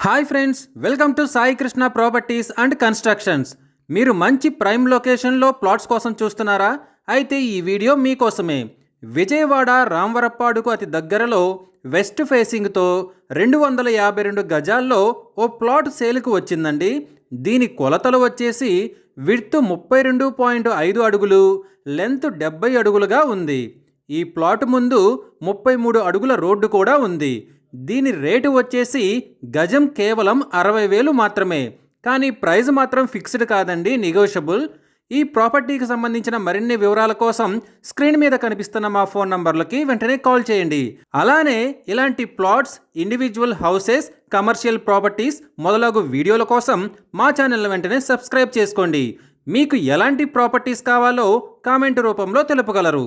Hi friends, welcome to Sai Krishna properties and constructions. మీరు మంచి prime లొకేషన్లో ప్లాట్స్ కోసం చూస్తున్నారా? అయితే ఈ వీడియో మీకోసమే. విజయవాడ రామవరప్పాడుకు అతి దగ్గరలో వెస్ట్ ఫేసింగ్తో 252 గజాల్లో ఓ ప్లాట్ సేల్కు వచ్చిందండి. దీని కొలతలు వచ్చేసి విడ్త్ 32.5 అడుగులు, లెంత్ 70 అడుగులుగా ఉంది. ఈ ప్లాట్ ముందు 33 అడుగుల రోడ్డు కూడా ఉంది. దీని రేటు వచ్చేసి గజం కేవలం 60,000 మాత్రమే. కానీ ప్రైస్ మాత్రం ఫిక్స్డ్ కాదండి, నెగోషియబుల్. ఈ ప్రాపర్టీకి సంబంధించిన మరిన్ని వివరాల కోసం స్క్రీన్ మీద కనిపిస్తున్న మా ఫోన్ నంబర్లకి వెంటనే కాల్ చేయండి. అలానే ఇలాంటి plots, individual houses, commercial properties మొదలగు వీడియోల కోసం మా ఛానల్ని వెంటనే సబ్స్క్రైబ్ చేసుకోండి. మీకు ఎలాంటి ప్రాపర్టీస్ కావాలో కామెంట్ రూపంలో తెలుపగలరు.